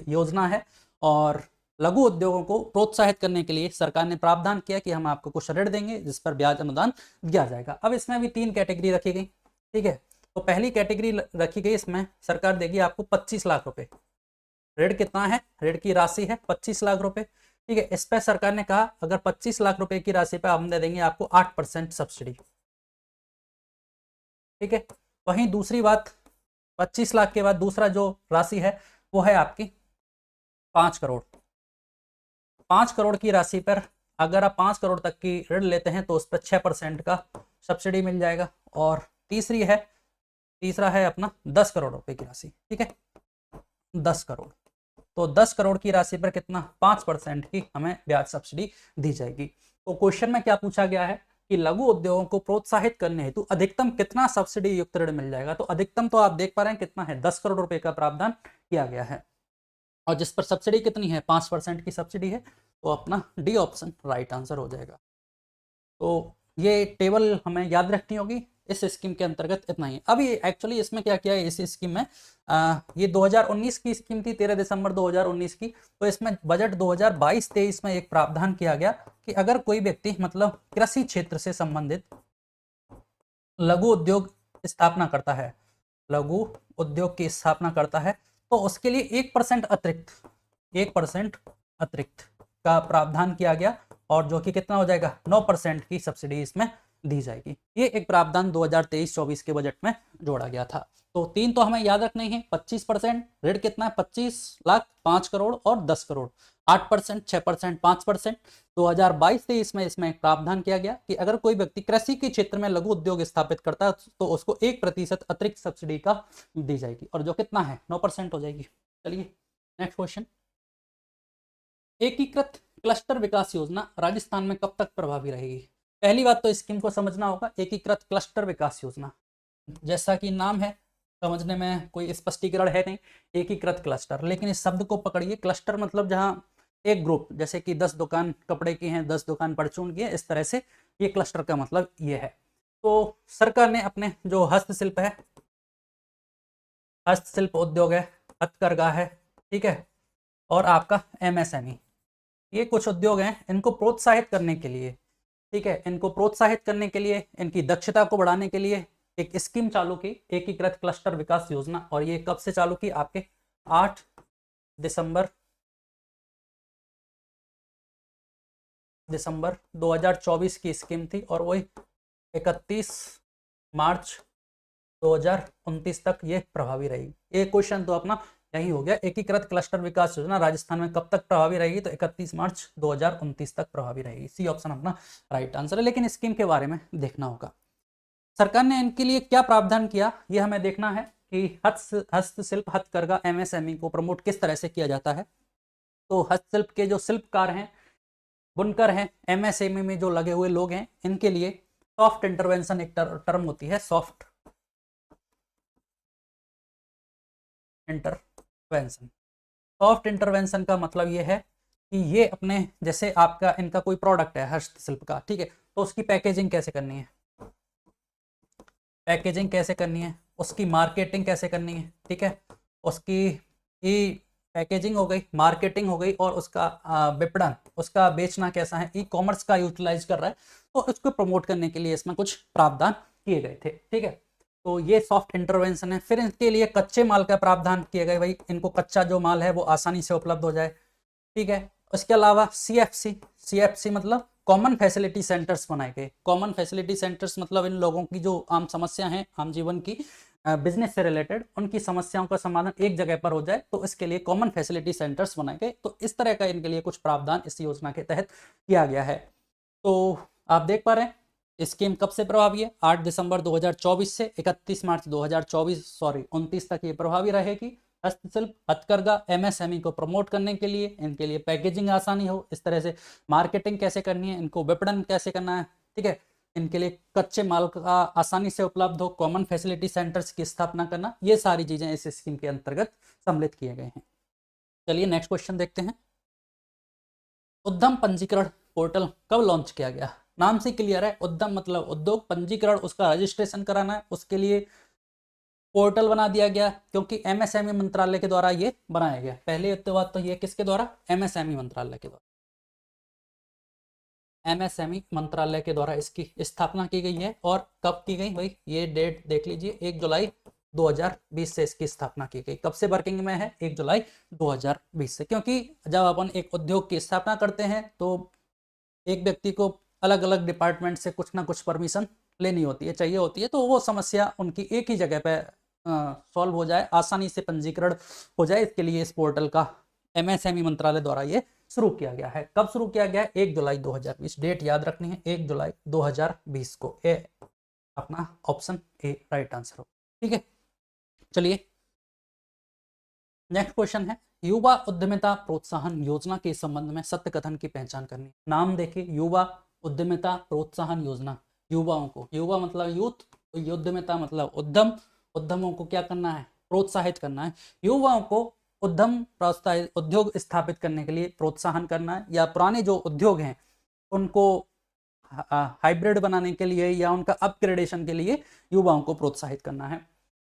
योजना है। और लघु उद्योगों को प्रोत्साहित करने के लिए सरकार ने प्रावधान किया कि हम आपको कुछ ऋण देंगे जिस पर ब्याज अनुदान दिया जाएगा। अब इसमें भी 3 कैटेगरी रखी गई। ठीक है, तो पहली कैटेगरी रखी गई, इसमें सरकार देगी आपको 25 लाख रुपए। ऋण कितना है, ऋण की राशि है 25 लाख रुपए। ठीक है, इस पर सरकार ने कहा अगर 25 लाख रुपए की राशि पर हम दे देंगे आपको 8% सब्सिडी। ठीक है, वहीं दूसरी बात, 25 लाख के बाद दूसरा जो राशि है वो है आपकी 5 करोड़। 5 करोड़ की राशि पर अगर आप 5 करोड़ तक की ऋण लेते हैं तो उस पर 6% का सब्सिडी मिल जाएगा। और तीसरा है अपना 10 करोड़ रुपए की राशि। ठीक है, 10 करोड़, तो 10 करोड़ की राशि पर कितना, 5% की हमें ब्याज सब्सिडी दी जाएगी। तो क्वेश्चन में क्या पूछा गया है कि लघु उद्योगों को प्रोत्साहित करने हेतु अधिकतम कितना सब्सिडी युक्त ऋण मिल जाएगा। तो अधिकतम तो आप देख पा रहे हैं कितना है, 10 करोड़ रुपए का प्रावधान किया गया है, और जिस पर सब्सिडी कितनी है, 5% की सब्सिडी है, तो अपना डी ऑप्शन राइट आंसर हो जाएगा। तो ये टेबल हमें याद रखनी होगी, इस स्कीम के अंतर्गत इतना ही। अभी एक्चुअली इसमें क्या किया है, इस स्कीम में ये 2019 की स्कीम थी, 13 दिसंबर 2019 की, तो इसमें बजट 2022-23 में एक प्रावधान किया गया कि अगर कोई व्यक्ति मतलब कृषि क्षेत्र से संबंधित लघु उद्योग स्थापना करता है, लघु उद्योग की स्थापना करता है, तो उसके लिए 1% अतिरिक्त का प्रावधान किया गया, और जो कि कितना हो जाएगा, 9% की सब्सिडी इसमें दी जाएगी। ये एक प्रावधान 2023-24 के बजट में जोड़ा गया था। तो 3 तो हमें याद रखने हैं, 25% ऋण कितना है, 25 लाख, 5 करोड़ और 10 करोड़, 8%, 6%, 5%। 2022-23 में इसमें एक प्रावधान किया गया कि अगर कोई व्यक्ति कृषि के क्षेत्र में लघु उद्योग स्थापित करता है तो उसको 1% अतिरिक्त सब्सिडी का दी जाएगी, और जो कितना है, 9% हो जाएगी। चलिए नेक्स्ट क्वेश्चन, एकीकृत क्लस्टर विकास योजना राजस्थान में कब तक प्रभावी रहेगी। पहली बात तो स्कीम को समझना होगा, एकीकृत क्लस्टर विकास योजना, जैसा कि नाम है, समझने में कोई स्पष्टीकरण है नहीं, एकीकृत क्लस्टर, लेकिन इस शब्द को पकड़िए। क्लस्टर मतलब जहां एक ग्रुप, जैसे कि 10 दुकान कपड़े की हैं, 10 दुकान परचून की है, इस तरह से ये क्लस्टर का मतलब ये है। तो सरकार ने अपने जो हस्तशिल्प है, हस्तशिल्प उद्योग है, हथकरघा है, ठीक है, और आपका एमएसएमई, ये कुछ उद्योग हैं, इनको प्रोत्साहित करने के लिए, ठीक है, इनको प्रोत्साहित करने के लिए, इनकी दक्षता को बढ़ाने के लिए एक स्कीम चालू की, एकीकृत क्लस्टर विकास योजना। और ये कब से चालू की, आपके 8 दिसंबर दिसंबर 2024 की स्कीम थी और वही 31 मार्च 2029 तक ये प्रभावी रहेगी। ये क्वेश्चन तो अपना यही हो गया। एकीकृत क्लस्टर विकास योजना राजस्थान में कब तक प्रभावी रहेगी? तो 31 मार्च 2029 तक प्रभावी रहेगी। सी ऑप्शन अपना राइट आंसर है। लेकिन स्कीम के बारे में देखना होगा, सरकार ने इनके लिए क्या प्रावधान किया ये हमें देखना है कि हस्तशिल्प हथकरघा एमएसएमई को प्रमोट किस तरह से किया जाता है। तो हस्तशिल्प के जो शिल्पकार हैं, बुनकर हैं, एमएसएमई में जो लगे हुए लोग हैं, इनके लिए सॉफ्ट इंटरवेंशन एक टर्म होती है, सॉफ्ट इंटरवेंशन। सॉफ्ट इंटरवेंशन का मतलब ये है कि ये अपने, जैसे आपका इनका कोई प्रोडक्ट है हस्तशिल्प का, ठीक है, तो उसकी पैकेजिंग कैसे करनी है, पैकेजिंग कैसे करनी है, उसकी मार्केटिंग कैसे करनी है, ठीक है, उसकी ई पैकेजिंग हो गई, मार्केटिंग हो गई, और उसका विपणन, उसका बेचना कैसा है, ई कॉमर्स का यूटिलाइज कर रहा है, तो उसको प्रमोट करने के लिए इसमें कुछ प्रावधान किए गए थे, ठीक है। तो ये सॉफ्ट इंटरवेंशन है। फिर इनके लिए कच्चे माल का प्रावधान किए गए, भाई इनको कच्चा जो माल है वो आसानी से उपलब्ध हो जाए, ठीक है। उसके अलावा सीएफसी मतलब कॉमन फैसिलिटी सेंटर्स बनाए गए। कॉमन फैसिलिटी सेंटर्स मतलब इन लोगों की जो आम समस्या है, आम जीवन की, बिजनेस से रिलेटेड, उनकी समस्याओं का समाधान एक जगह पर हो जाए, तो इसके लिए कॉमन फैसिलिटी सेंटर्स बनाए गए। तो इस तरह का इनके लिए कुछ प्रावधान इस योजना के तहत किया गया है। तो आप देख पा रहे हैं स्कीम कब से प्रभावी है, 8 दिसंबर 2024 से 31 मार्च 2029 तक ये प्रभावी रहेगी। हस्तशिल्प हथकरघा एमएसएमई को प्रमोट करने के लिए, इनके लिए पैकेजिंग आसानी हो, इस तरह से मार्केटिंग कैसे करनी है, इनको विपणन कैसे करना है, ठीक है, इनके लिए कच्चे माल का आसानी से उपलब्ध हो, कॉमन फैसिलिटी सेंटर्स की स्थापना करना, ये सारी चीजें इस स्कीम के अंतर्गत सम्मिलित किए गए हैं। चलिए नेक्स्ट क्वेश्चन देखते हैं। उद्यम पंजीकरण पोर्टल कब लॉन्च किया गया? नाम से क्लियर है, उद्यम मतलब उद्योग, पंजीकरण उसका रजिस्ट्रेशन कराना है, उसके लिए पोर्टल बना दिया गया, क्योंकि एमएसएमई मंत्रालय के द्वारा ये बनाया गया। पहले बात तो ये किसके द्वारा? एमएसएमई मंत्रालय के द्वारा, एमएसएमई मंत्रालय के द्वारा इसकी स्थापना की गई है। और कब की गई भाई, ये डेट देख लीजिए, 1 जुलाई 2020 से इसकी स्थापना की गई। कब से वर्किंग में है? 1 जुलाई 2020 से। क्योंकि जब अपन एक उद्योग की स्थापना करते हैं तो एक व्यक्ति को अलग अलग डिपार्टमेंट से कुछ ना कुछ परमिशन लेनी होती है, चाहिए होती है, तो वो समस्या उनकी एक ही जगह पे सॉल्व हो जाए, आसानी से पंजीकरण हो जाए, इसके लिए इस पोर्टल का एमएसएमई मंत्रालय द्वारा ये शुरू किया गया है। कब शुरू किया गया है? 1 जुलाई 2020। डेट याद रखनी है, 1 जुलाई 2020 को। ए अपना ऑप्शन ए राइट आंसर हो, ठीक है। चलिए नेक्स्ट क्वेश्चन है, युवा उद्यमिता प्रोत्साहन योजना के संबंध में सत्य कथन की पहचान करनी। नाम देखिए, युवा उद्यमिता प्रोत्साहन योजना, युवाओं को, युवा मतलब यूथ, तो उद्यमिता मतलब उद्यम, उद्यमों को क्या करना है? प्रोत्साहित करना है। युवाओं को उद्यम प्रोत्साहित, उद्योग स्थापित करने के लिए प्रोत्साहन करना है, या पुराने जो उद्योग हैं उनको हाइब्रिड बनाने के लिए या उनका अपग्रेडेशन के लिए युवाओं को प्रोत्साहित करना है।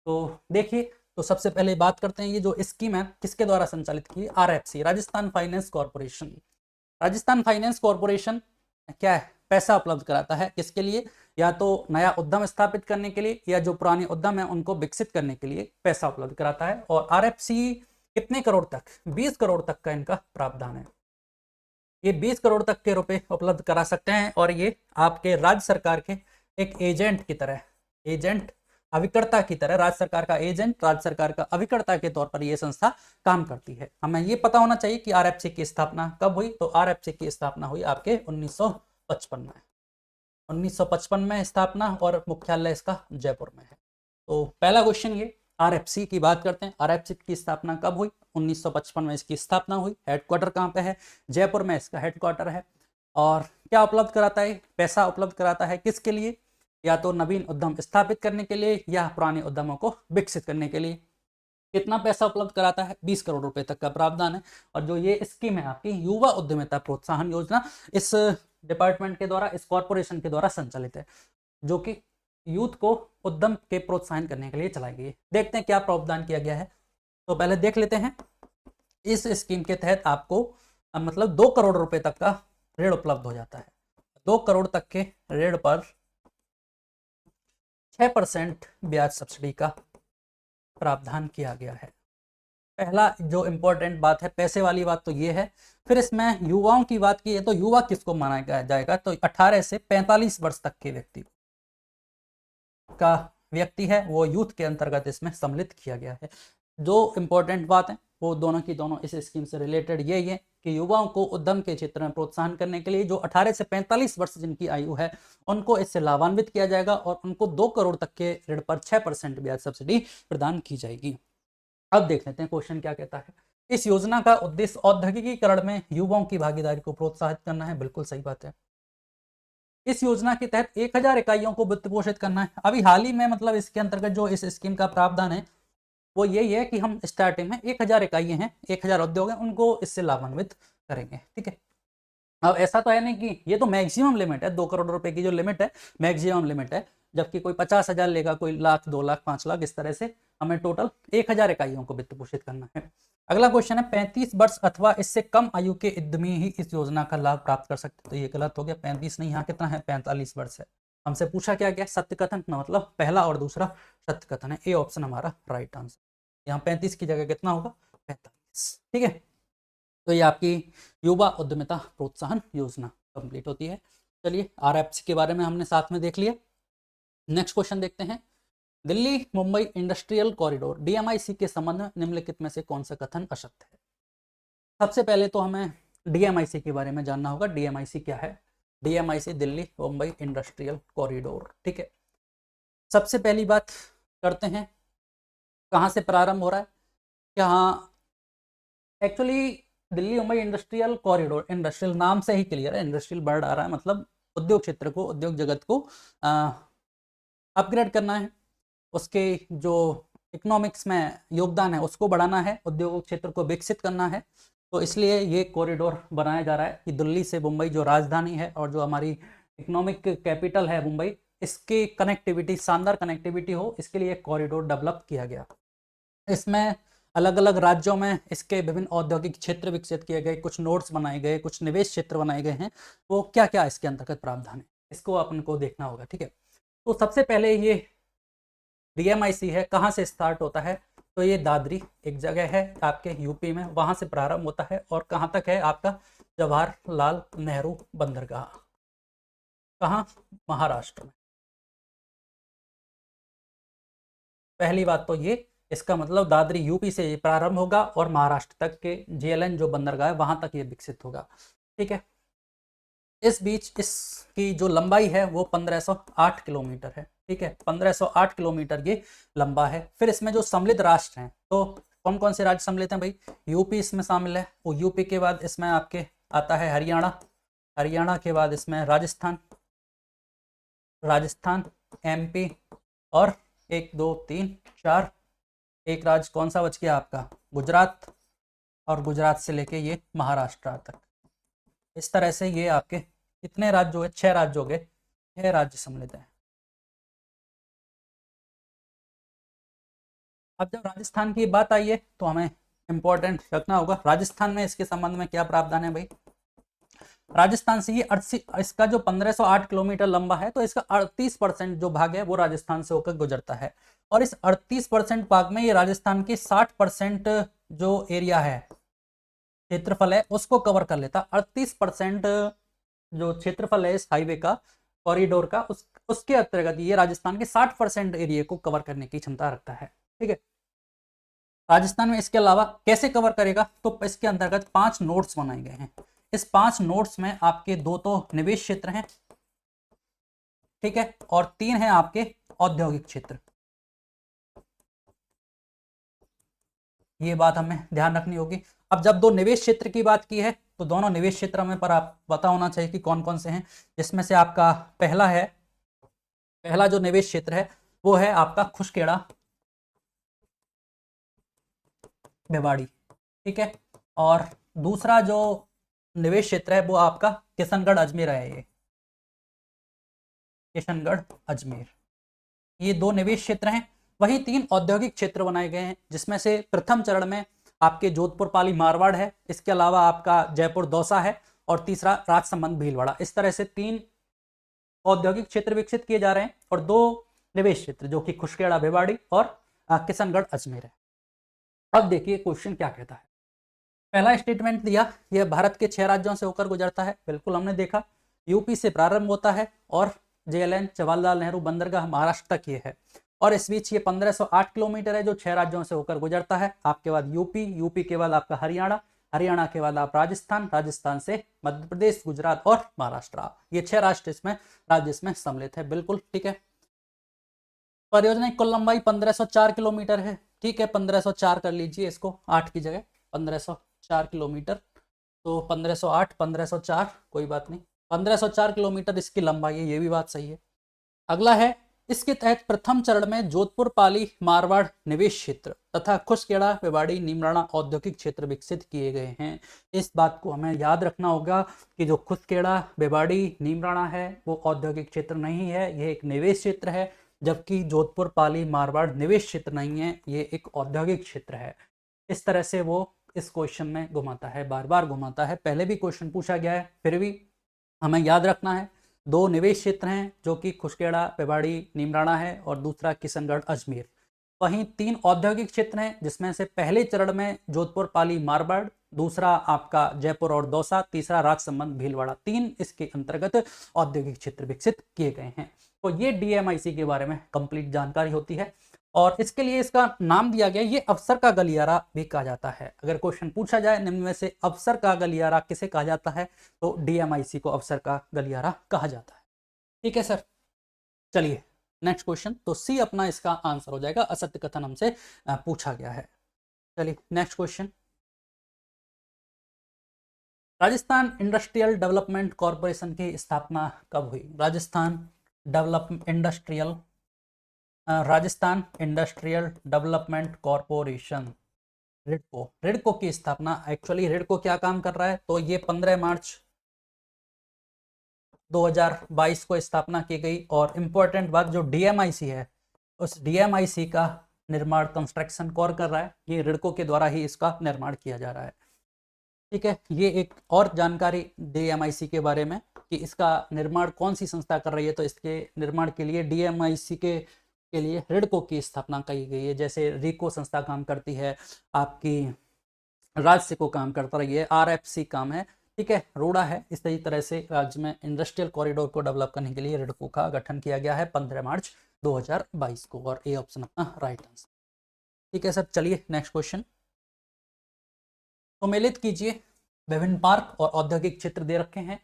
तो देखिए, तो सबसे पहले बात करते हैं, ये जो स्कीम है किसके द्वारा संचालित की? RFC, Rajasthan finance corporation. Rajasthan finance corporation क्या है? पैसा उपलब्ध कराता है किसके लिए? या तो नया उद्यम स्थापित करने के लिए, या जो पुराने उद्यम है उनको विकसित करने के लिए पैसा उपलब्ध कराता है। और आरएफसी कितने करोड़ तक? 20 करोड़ तक का इनका प्रावधान है। ये 20 करोड़ तक के रुपए उपलब्ध करा सकते हैं, और ये आपके राज्य सरकार के एक एजेंट की तरह, एजेंट अभिकर्ता की तरह, राज्य सरकार का एजेंट, राज्य सरकार का अभिकर्ता के तौर पर यह संस्था काम करती है। हमें ये पता होना चाहिए कि आरएफसी की स्थापना कब हुई। तो आरएफसी की स्थापना हुई आपके 1955 में, 1955 में स्थापना, और मुख्यालय इसका जयपुर में है। तो पहला क्वेश्चन ये, आरएफसी की बात करते हैं। आरएफसी की स्थापना कब हुई? 1955 में इसकी स्थापना हुई। हेडक्वार्टर कहाँ पे है? जयपुर में इसका हेडक्वार्टर है। और क्या उपलब्ध कराता है? पैसा उपलब्ध कराता है किसके लिए? या तो नवीन उद्यम स्थापित करने के लिए, या पुराने उद्यमों को विकसित करने के लिए। कितना पैसा उपलब्ध कराता है? 20 करोड़ रुपए तक का प्रावधान है। और जो ये स्कीम है आपकी युवा उद्यमिता प्रोत्साहन योजना, इस डिपार्टमेंट के द्वारा, इस कॉर्पोरेशन के द्वारा संचालित है, जो कि यूथ को उद्यम के प्रोत्साहन करने के लिए चलाई गई है। देखते हैं क्या प्रावधान किया गया है। तो पहले देख लेते हैं, इस स्कीम के तहत आपको मतलब 2 करोड़ रुपए तक का ऋण उपलब्ध हो जाता है। 2 करोड़ तक के ऋण पर 6% ब्याज सब्सिडी का प्रावधान किया गया है। पहला जो इम्पोर्टेंट बात है, पैसे वाली बात तो ये है। फिर इसमें युवाओं की बात की है तो युवा किसको माना जाएगा, तो 18 से 45 वर्ष तक के व्यक्ति है वो यूथ के अंतर्गत इसमें सम्मिलित किया गया है। जो इम्पोर्टेंट बात है वो दोनों की दोनों इस स्कीम से रिलेटेड यही है कि युवाओं को उद्यम के क्षेत्र में प्रोत्साहन करने के लिए जो 18 से 45 वर्ष जिनकी आयु है उनको इससे लाभान्वित किया जाएगा और उनको 2 करोड़ तक के ऋण पर 6% ब्याज सब्सिडी प्रदान की जाएगी। अब देख लेते हैं क्वेश्चन क्या कहता है। इस योजना का उद्देश्य औद्योगिकीकरण में युवाओं की भागीदारी को प्रोत्साहित करना है। बिल्कुल सही बात है। इस योजना के तहत 1000 इकाइयों को वित्त पोषित करना है। अभी हाल ही में मतलब इसके अंतर्गत जो इस स्कीम का प्रावधान है वो यही है कि हम स्टार्टिंग में 1000 इकाइयां हैं, 1000 उद्योग हैं, उनको इससे लाभान्वित करेंगे। ठीक है। अब ऐसा तो है नहीं कि ये तो मैक्सिमम लिमिट है, 2 करोड़ रुपए की जो लिमिट है मैक्सिमम लिमिट है, जबकि कोई 50,000 लेगा, कोई लाख, 2 लाख, 5 लाख, इस तरह से हमें टोटल 1000 इकाइयों को वित्त पोषित करना है। अगला क्वेश्चन है 35 वर्ष अथवा इससे कम आयु के उद्यमी ही इस योजना का लाभ प्राप्त कर सकते हैं। तो ये गलत हो गया, 35 नहीं, यहाँ कितना है 45 वर्ष है। हमसे पूछा क्या गया, सत्य कथन, मतलब पहला और दूसरा सत्य कथन है। ए ऑप्शन हमारा राइट आंसर। यहाँ 35 की जगह कितना होगा 45। ठीक है। तो ये आपकी युवा उद्यमिता प्रोत्साहन योजना कंप्लीट होती है। चलिए आरएफसी के बारे में हमने साथ में देख लिया। नेक्स्ट क्वेश्चन देखते हैं। Delhi Mumbai industrial corridor DMIC के संबंध में निम्नलिखित में से कौन सा कथन असत्य है। सबसे पहले तो हमें डीएमआईसी के बारे में जानना होगा। डीएमआईसी क्या है। DMIC Delhi Mumbai industrial corridor. ठीक है। सबसे पहली बात करते हैं, कहाँ से प्रारंभ हो रहा है। यहाँ actually Delhi Mumbai industrial corridor, industrial नाम से ही क्लियर है, इंडस्ट्रियल वर्ड आ रहा है, मतलब उद्योग क्षेत्र को, उद्योग जगत को अपग्रेड करना है, उसके जो इकोनॉमिक्स में योगदान है उसको बढ़ाना है, उद्योग क्षेत्र को विकसित करना है। तो इसलिए ये कॉरिडोर बनाया जा रहा है कि दिल्ली से मुंबई जो राजधानी है और जो हमारी इकोनॉमिक कैपिटल है मुंबई, इसकी कनेक्टिविटी, शानदार कनेक्टिविटी हो, इसके लिए कॉरिडोर डेवलप किया गया। इसमें अलग अलग राज्यों में इसके विभिन्न औद्योगिक क्षेत्र विकसित किए गए, कुछ नोड्स बनाए गए, कुछ निवेश क्षेत्र बनाए गए हैं। वो क्या क्या इसके अंतर्गत प्रावधान है इसको अपन को देखना होगा। ठीक है। तो सबसे पहले ये डीएमआईसी है, कहाँ से स्टार्ट होता है, तो ये दादरी एक जगह है आपके यूपी में, वहां से प्रारंभ होता है और कहाँ तक है आपका जवाहरलाल नेहरू बंदरगाह, कहाँ, महाराष्ट्र में। पहली बात तो ये, इसका मतलब दादरी यूपी से प्रारंभ होगा और महाराष्ट्र तक के जेएलएन जो बंदरगाह है वहां तक ये विकसित होगा। ठीक है। इस बीच इसकी जो लंबाई है वो 1508 किलोमीटर है। ठीक है, 1508 किलोमीटर ये लंबा है। फिर इसमें जो सम्मिलित राष्ट्र हैं, तो कौन कौन से राज्य सम्मिलित हैं भाई, यूपी इसमें शामिल है, वो यूपी के बाद इसमें आपके आता है हरियाणा, हरियाणा के बाद इसमें राजस्थान, राजस्थान, एमपी, और 1 2 3 4, एक राज्य कौन सा बच गया आपका, गुजरात, और गुजरात से लेके ये महाराष्ट्र तक। इस तरह से ये आपके कितने राज्य हो गए, 6 राज्य हो गए, 6 राज्य सम्मिलित हैं। अब जब राजस्थान की बात आई है तो हमें इंपॉर्टेंट रखना होगा, राजस्थान में इसके संबंध में क्या प्रावधान है भाई। राजस्थान से ये 80, इसका जो 1508 किलोमीटर लंबा है तो इसका 38% जो भाग है वो राजस्थान से होकर गुजरता है, और इस 38% भाग में ये राजस्थान की 60% जो एरिया है, क्षेत्रफल है, उसको कवर कर लेता। 38% जो क्षेत्रफल है इस हाईवे का, कॉरिडोर का, उसके अंतर्गत ये राजस्थान के 60% एरिया को कवर करने की क्षमता रखता है। ठीक है। राजस्थान में इसके अलावा कैसे कवर करेगा, तो इसके अंतर्गत 5 नोड्स बनाए गए हैं। इस 5 नोड्स में आपके 2 तो निवेश क्षेत्र हैं, ठीक है, और 3 हैं आपके औद्योगिक क्षेत्र। ये बात हमें ध्यान रखनी होगी। अब जब 2 निवेश क्षेत्र की बात की है तो दोनों निवेश क्षेत्र में पर आप पता होना चाहिए कि कौन कौन से हैं, जिसमें से आपका पहला है, पहला जो निवेश क्षेत्र है वो है आपका खुशखेड़ा मेवाड़ी। ठीक है। और दूसरा जो निवेश क्षेत्र है वो आपका किशनगढ़ अजमेर है, ये किशनगढ़ अजमेर, ये 2 निवेश क्षेत्र हैं। वही 3 औद्योगिक क्षेत्र बनाए गए हैं, जिसमें से प्रथम चरण में आपके जोधपुर पाली मारवाड़ है, इसके अलावा आपका जयपुर दौसा है, और तीसरा राजसमंद भीलवाड़ा। इस तरह से 3 औद्योगिक क्षेत्र विकसित किए जा रहे हैं और 2 निवेश क्षेत्र जो कि खुशखेड़ा भिवाड़ी और किशनगढ़ अजमेर है। अब देखिए क्वेश्चन क्या कहता है। पहला स्टेटमेंट दिया, यह भारत के 6 राज्यों से होकर गुजरता है। बिल्कुल हमने देखा, यूपी से प्रारंभ होता है और जेएलएन जवाहरलाल नेहरू बंदरगाह महाराष्ट्र तक ये है। और इस बीच ये 1508 किलोमीटर है जो 6 राज्यों से होकर गुजरता है। आपके बाद यूपी, यूपी के बाद आपका हरियाणा, हरियाणा के बाद आप राजस्थान, राजस्थान से मध्य प्रदेश, गुजरात और महाराष्ट्र। ये 6 राज्य इसमें सम्मिलित है। बिल्कुल ठीक है। परियोजना की कुल लंबाई 1504 किलोमीटर है। ठीक है, 1504 कर लीजिए इसको 8 की जगह, 1504 किलोमीटर। तो 1508, 1504 कोई बात नहीं, 1504 किलोमीटर इसकी लंबाई है, ये भी बात सही है। अगला है, इसके तहत प्रथम चरण में जोधपुर, पाली, मारवाड़ निवेश क्षेत्र तथा खुसखेड़ा, बेवाड़ी, नीमराणा औद्योगिक क्षेत्र विकसित किए गए हैं। इस बात को हमें याद रखना होगा कि जो खुसखेड़ा, बेवाड़ी, नीमराणा है वो औद्योगिक क्षेत्र नहीं है, यह एक निवेश क्षेत्र है। जबकि जोधपुर, पाली, मारवाड़ निवेश क्षेत्र नहीं है, ये एक औद्योगिक क्षेत्र है। इस तरह से वो इस क्वेश्चन में घुमाता है, बार बार घुमाता है। पहले भी क्वेश्चन पूछा गया है, फिर भी हमें याद रखना है 2 निवेश क्षेत्र हैं जो कि खुसखेड़ा, बेवाड़ी, नीमराणा है और दूसरा किशनगढ़, अजमेर। वहीं 3 औद्योगिक क्षेत्र हैं जिसमें से पहले चरण में जोधपुर, पाली, मारवाड़, दूसरा आपका जयपुर और दौसा, तीसरा राजसमंद, भीलवाड़ा। 3 इसके अंतर्गत औद्योगिक क्षेत्र विकसित किए गए हैं। तो ये डीएमआईसी के बारे में कंप्लीट जानकारी होती है और इसके लिए इसका नाम दिया गया, ये अफसर का गलियारा भी कहा जाता है। अगर क्वेश्चन पूछा जाए निम्न में से अफसर का गलियारा किसे कहा जाता है, तो डीएमआईसी को अफसर का गलियारा कहा जाता है। ठीक है सर, चलिए नेक्स्ट क्वेश्चन। तो सी अपना इसका आंसर हो जाएगा, असत्य कथन हमसे पूछा गया है। चलिए next question. Rajasthan industrial development corporation की स्थापना कब हुई? राजस्थान इंडस्ट्रियल डेवलपमेंट कॉरपोरेशन, रिडको की स्थापना, एक्चुअली रिडको क्या काम कर रहा है, तो ये 15 मार्च 2022 को स्थापना की गई। और इंपॉर्टेंट बात, जो डीएमआईसी है उस डीएमआईसी का निर्माण कंस्ट्रक्शन कौन कर रहा है? ये रिडको के द्वारा ही इसका निर्माण किया जा रहा है। ठीक है, ये एक और जानकारी डीएमआईसी के बारे में कि इसका निर्माण कौन सी संस्था कर रही है, तो इसके निर्माण के लिए डीएमआईसी के लिए रिडको की स्थापना की गई है। जैसे रिको संस्था काम करती है, आपकी राजसिको काम करता रही है, आरएफसी काम है, ठीक है, रोड़ा है। इसी तरह से राज्य में इंडस्ट्रियल कॉरिडोर को डेवलप करने के लिए रिडको का गठन किया गया है 15 मार्च 2022 को, और ए ऑप्शन अपना राइट आंसर। ठीक है सर, चलिए नेक्स्ट क्वेश्चन। सम्मिलित कीजिए, विभिन्न पार्क और औद्योगिक क्षेत्र दे रखे हैं।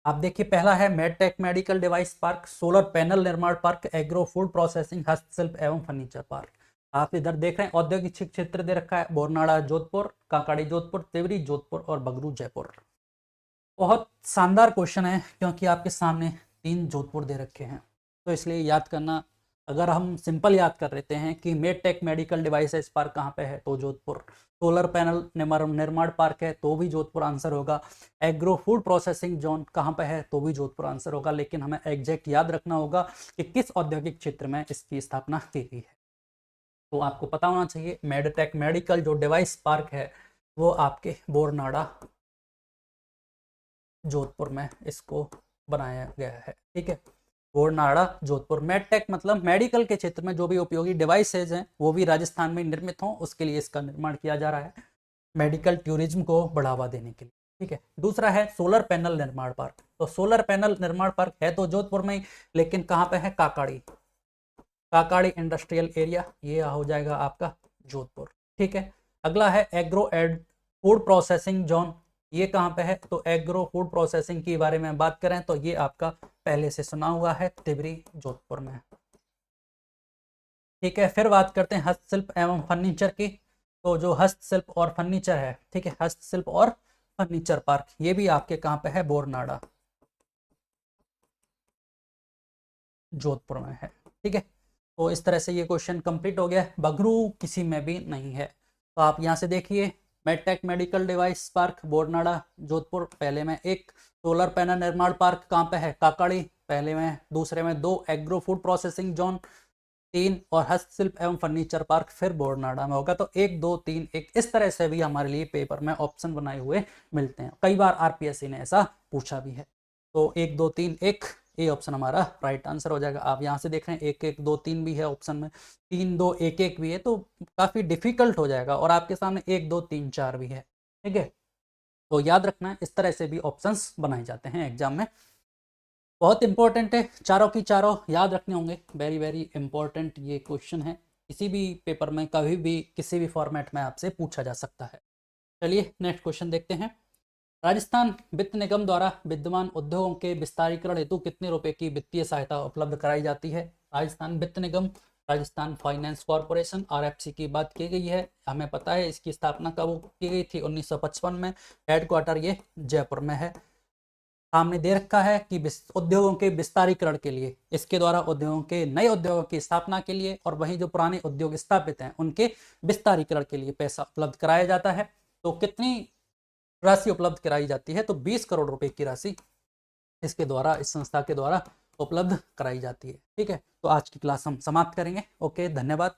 आप देखिए, पहला है medtech medical device park, solar panel निर्माण पार्क, एग्रो फूड प्रोसेसिंग, हस्तशिल्प एवं फर्नीचर पार्क। आप इधर देख रहे हैं औद्योगिक क्षेत्र दे रखा है, बोरनाड़ा जोधपुर, काकाड़ी जोधपुर, तिवरी जोधपुर और बगरू जयपुर। बहुत शानदार क्वेश्चन है क्योंकि आपके सामने 3 जोधपुर दे रखे हैं, तो इसलिए याद करना, अगर हम सिंपल याद कर लेते हैं कि मेडटेक मेडिकल डिवाइसेस पार्क कहाँ पे है, तो जोधपुर। सोलर पैनल निर्माण पार्क है तो भी जोधपुर आंसर होगा। एग्रो फूड प्रोसेसिंग जोन कहाँ पे है, तो भी जोधपुर आंसर होगा। लेकिन हमें एग्जैक्ट याद रखना होगा कि किस औद्योगिक क्षेत्र में इसकी स्थापना की गई है। तो आपको पता होना चाहिए, मेडटेक मेडिकल जो डिवाइस पार्क है वो आपके बोरनाड़ा जोधपुर में इसको बनाया गया है। ठीक है, बोरनाड़ा जोधपुर। मेडटेक मतलब मेडिकल के क्षेत्र में जो भी उपयोगी डिवाइसेज हैं वो भी राजस्थान में निर्मित हों, उसके लिए इसका निर्माण किया जा रहा है, मेडिकल टूरिज्म को बढ़ावा देने के लिए। ठीक है, दूसरा है सोलर पैनल निर्माण पार्क। तो सोलर पैनल निर्माण पार्क है तो जोधपुर में ही, लेकिन कहाँ पे है? काकाड़ी इंडस्ट्रियल एरिया, ये हो जाएगा आपका जोधपुर। ठीक है, अगला है agro and food processing zone, ये कहाँ पे है? तो एग्रो फूड प्रोसेसिंग के बारे में बात करें तो ये आपका पहले से सुना हुआ है, तिवरी जोधपुर में। ठीक है, फिर बात करते हैं हस्तशिल्प एवं फर्नीचर की। तो जो हस्तशिल्प और फर्नीचर है, ठीक है, हस्तशिल्प और फर्नीचर पार्क, ये भी आपके कहाँ पे है? बोरनाड़ा जोधपुर में है। ठीक है, तो इस तरह से ये क्वेश्चन कंप्लीट हो गया। बगरू किसी में भी नहीं है, तो आप यहाँ से देखिए, medtech medical device park Boranada Jodhpur पहले में, एक सोलर पैनल निर्माण पार्क कहाँ पे है? काकाड़ी पहले में, दूसरे में 2 एग्रो फूड प्रोसेसिंग जोन 3 और हस्तशिल्प एवं फर्नीचर पार्क फिर बोरनाड़ा में होगा। तो 1 2 3 1, इस तरह से भी हमारे लिए पेपर में ऑप्शन बनाए हुए मिलते हैं। कई बार आरपीएससी ने ऐसा पूछा भी है। तो 1 2 3 1, ए ऑप्शन हमारा राइट आंसर हो जाएगा। आप यहाँ से देख रहे हैं 1 1 2 3 भी है ऑप्शन में, 3 2 1 1 भी है, तो काफ़ी डिफिकल्ट हो जाएगा। और आपके सामने 1 2 3 4 भी है, ठीक है। तो याद रखना है, इस तरह से भी ऑप्शंस बनाए जाते हैं एग्जाम में। बहुत इंपॉर्टेंट है, चारों की चारों याद रखने होंगे, वेरी वेरी इंपॉर्टेंट ये क्वेश्चन है। किसी भी पेपर में कभी भी किसी भी फॉर्मेट में आपसे पूछा जा सकता है। चलिए नेक्स्ट क्वेश्चन देखते हैं। राजस्थान वित्त निगम द्वारा विद्यमान उद्योगों के विस्तारीकरण हेतु कितने रुपए की वित्तीय सहायता उपलब्ध कराई जाती है? राजस्थान वित्त निगम, राजस्थान फाइनेंस कॉरपोरेशन, आरएफसी की बात की गई है। हमें पता है इसकी स्थापना कब की गई थी, 1955 में। हेडक्वार्टर ये जयपुर में है। सामने दे रखा है कि उद्योगों के विस्तारीकरण के लिए, इसके द्वारा उद्योगों के नए उद्योगों की स्थापना के लिए और वहीं जो पुराने उद्योग स्थापित हैं उनके विस्तारीकरण के लिए पैसा उपलब्ध कराया जाता है। तो कितनी राशि उपलब्ध कराई जाती है? तो 20 करोड़ रुपए की राशि इसके द्वारा, इस संस्था के द्वारा उपलब्ध कराई जाती है, ठीक है। तो आज की क्लास हम समाप्त करेंगे। ओके, धन्यवाद।